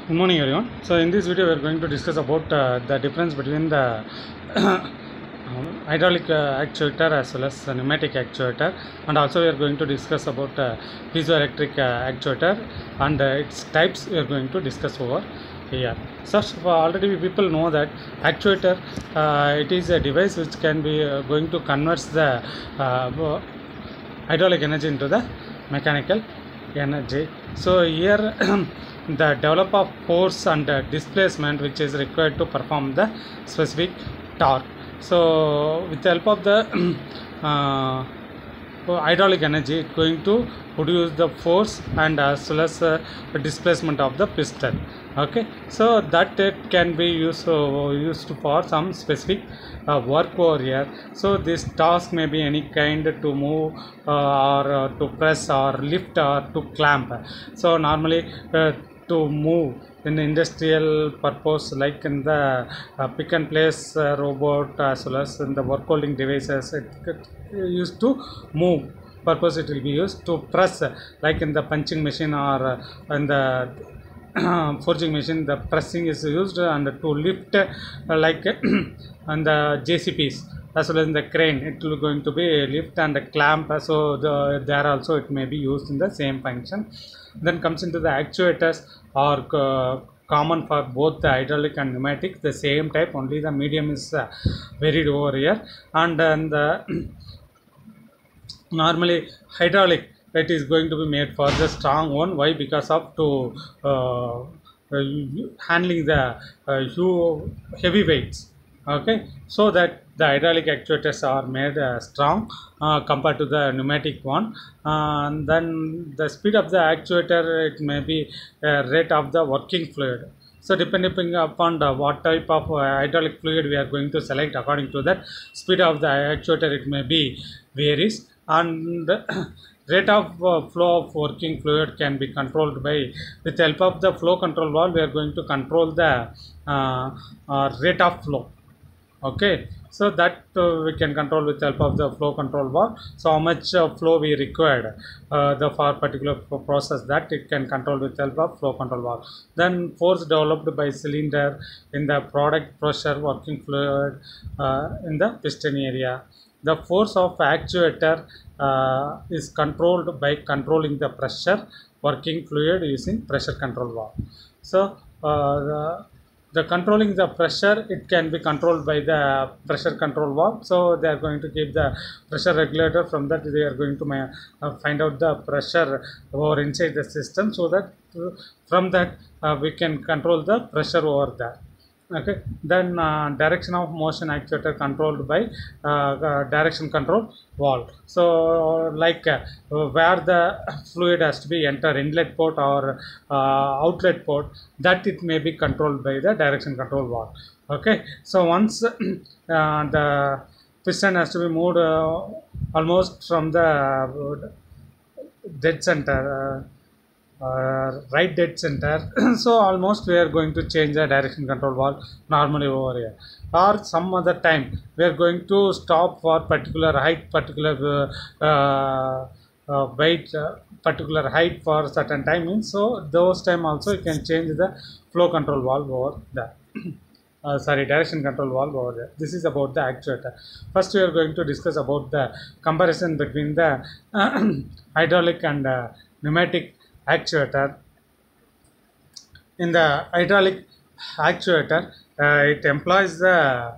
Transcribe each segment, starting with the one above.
Good morning everyone. So in this video we are going to discuss about the difference between the hydraulic actuator as well as pneumatic actuator, and also we are going to discuss about piezoelectric actuator and its types we are going to discuss over here. So already people know that actuator it is a device which can be going to convert the hydraulic energy into the mechanical energy. So here the develop of force and displacement which is required to perform the specific torque. So with the help of the hydraulic energy, it's going to produce the force and as well as displacement of the piston. Okay, so that it can be used for some specific work over here. So this task may be any kind to move or to press or lift or to clamp. So normally to move in the industrial purpose, like in the pick and place robot as well as in the work holding devices, it used to move purpose. It will be used to press, like in the punching machine or in the forging machine, the pressing is used, and to lift like and the JCPs as well as in the crane, it will going to be lift and clamp. So there also it may be used in the same function. Then comes into the actuators are common for both the hydraulic and pneumatic, the same type, only the medium is varied over here. And then the normally hydraulic, it is going to be made for the strong one. Why? Because of to handling the heavy weights. Okay, so that the hydraulic actuators are made strong compared to the pneumatic one. And then the speed of the actuator, it may be rate of the working fluid. So depending upon the what type of hydraulic fluid we are going to select, according to that speed of the actuator it may be varies. And rate of flow of working fluid can be controlled by, with the help of the flow control valve we are going to control the rate of flow. Okay, so that we can control with the help of the flow control valve. So how much flow we required the for particular process, that it can control with the help of flow control valve. Then force developed by cylinder in the product pressure working fluid in the piston area. The force of actuator is controlled by controlling the pressure working fluid using pressure control valve. So the controlling the pressure, it can be controlled by the pressure control valve. So they are going to keep the pressure regulator. From that they are going to find out the pressure over inside the system, so that from that we can control the pressure over there. Okay, then direction of motion actuator controlled by direction control valve. So like where the fluid has to be enter, inlet port or outlet port, that it may be controlled by the direction control valve. Okay, so once the piston has to be moved almost from the dead center, right dead center. So almost we are going to change the direction control valve normally over here, or some other time we are going to stop for particular height, particular weight, particular height for certain time means. So those time also you can change the flow control valve over there. Direction control valve over there. This is about the actuator. First we are going to discuss about the comparison between the hydraulic and pneumatic actuator. In the hydraulic actuator, it employs the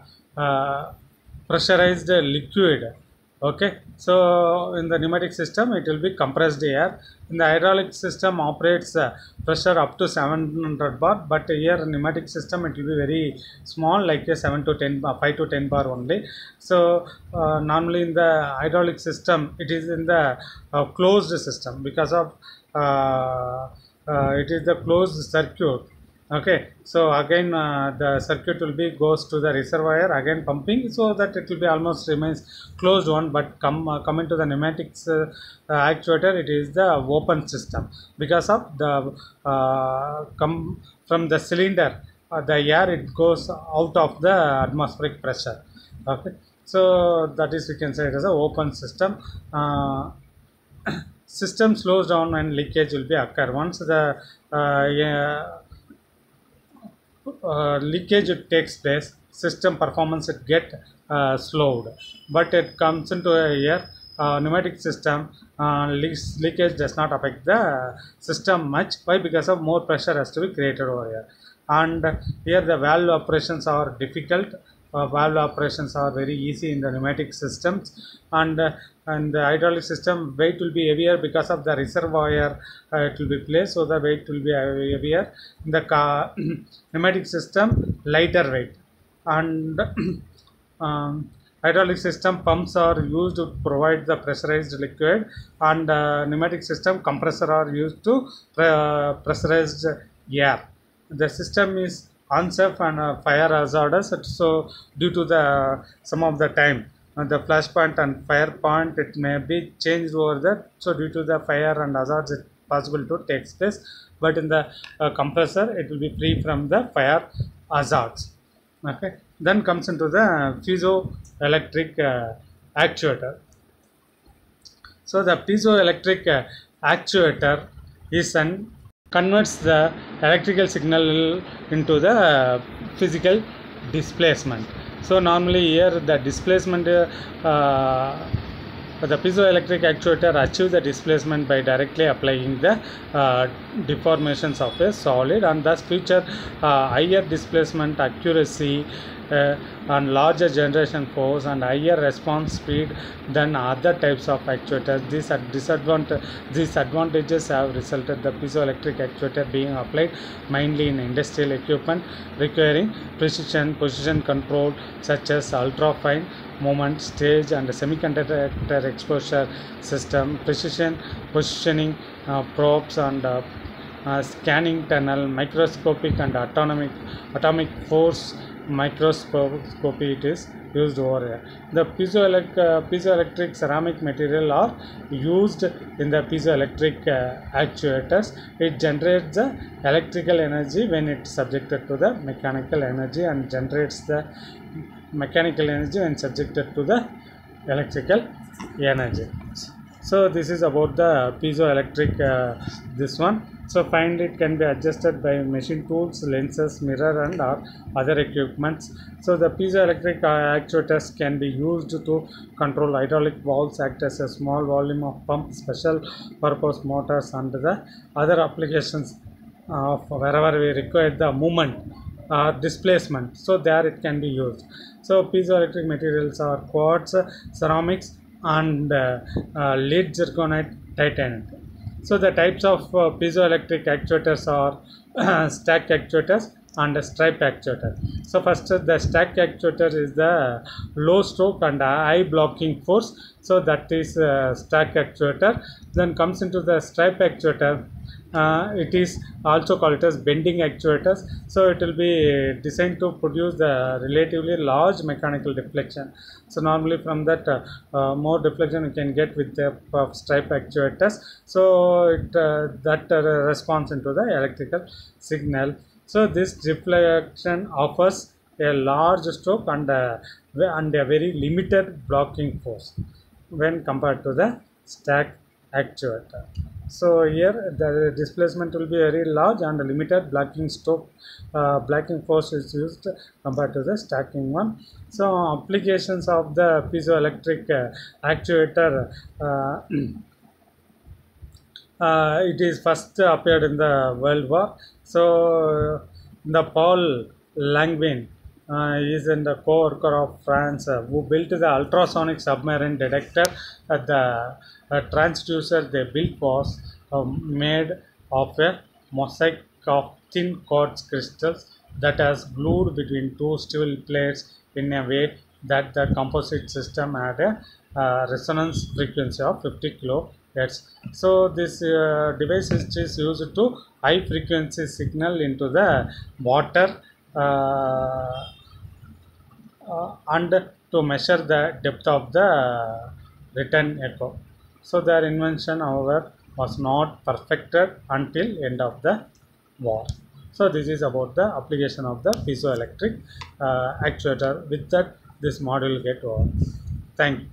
pressurized liquid. Okay, so in the pneumatic system it will be compressed air. In the hydraulic system operates pressure up to 700 bar, but here pneumatic system it will be very small, like a 5 to 10 bar only. So normally in the hydraulic system it is in the closed system, because of it is the closed circuit. Okay, so again the circuit will be goes to the reservoir, again pumping, so that it will be almost remains closed one. But coming to the pneumatics actuator, it is the open system, because of the come from the cylinder, the air it goes out of the atmospheric pressure. Okay, so that is, we can say it as a open system. System slows down and leakage will be occur once the leakage takes place, system performance it get slowed. But it comes into a here pneumatic system, leakage does not affect the system much. Why? Because of more pressure has to be created over here. And here the valve operations are difficult. Valve operations are very easy in the pneumatic systems, and the hydraulic system weight will be heavier because of the reservoir it will be placed, so the weight will be heavier. In the car pneumatic system lighter weight, and hydraulic system pumps are used to provide the pressurized liquid, and pneumatic system compressor are used to pressurized air. The system is unsafe and fire hazardous, so due to the some of the time the flash point and fire point it may be changed over that, so due to the fire and hazards it possible to take place, but in the compressor it will be free from the fire hazards. Okay, then comes into the piezoelectric actuator. So the piezoelectric actuator is an converts the electrical signal into the physical displacement. So normally here the displacement the piezoelectric actuator achieves the displacement by directly applying the deformations of a solid, and thus feature higher displacement accuracy and larger generation force and higher response speed than other types of actuators. These advantages have resulted the piezoelectric actuator being applied mainly in industrial equipment requiring position control, such as ultra fine movement stage and semiconductor exposure system, precision positioning probes, and scanning tunnel, microscopic and atomic force microscopy it is used over here. The piezoelectric ceramic material are used in the piezoelectric actuators. It generates the electrical energy when it is subjected to the mechanical energy, and generates the mechanical energy when subjected to the electrical energy. So this is about the piezoelectric this one. So finally it can be adjusted by machine tools, lenses, mirror, and other equipments. So the piezoelectric actuators can be used to control hydraulic valves, act as a small volume of pump, special purpose motors, and the other applications of wherever we require the movement displacement, so there it can be used. So piezoelectric materials are quartz, ceramics, and lead zirconate titanium. So the types of piezoelectric actuators are stack actuators and stripe actuator. So first the stack actuator is the low stroke and high blocking force, so that is stack actuator. Then comes into the stripe actuator. It is also called as bending actuators, so it will be designed to produce the relatively large mechanical deflection. So normally from that more deflection you can get with the stripe actuators, so it that responds into the electrical signal. So this deflection offers a large stroke and a very limited blocking force when compared to the stack actuator. So here the displacement will be very large and limited blocking stroke, blocking force is used compared to the stacking one. So applications of the piezoelectric actuator, it is first appeared in the World War. So the Paul Langevin is in the co-worker of France who built the ultrasonic submarine detector. The transducer they built was made of a mosaic of thin quartz crystals that has glued between two steel plates in a way that the composite system had a resonance frequency of 50 kHz. So this device is used to high frequency signal into the water and to measure the depth of the return echo. So their invention, however, was not perfected until end of the war. So this is about the application of the piezoelectric actuator. With that, this module get over. Thank you.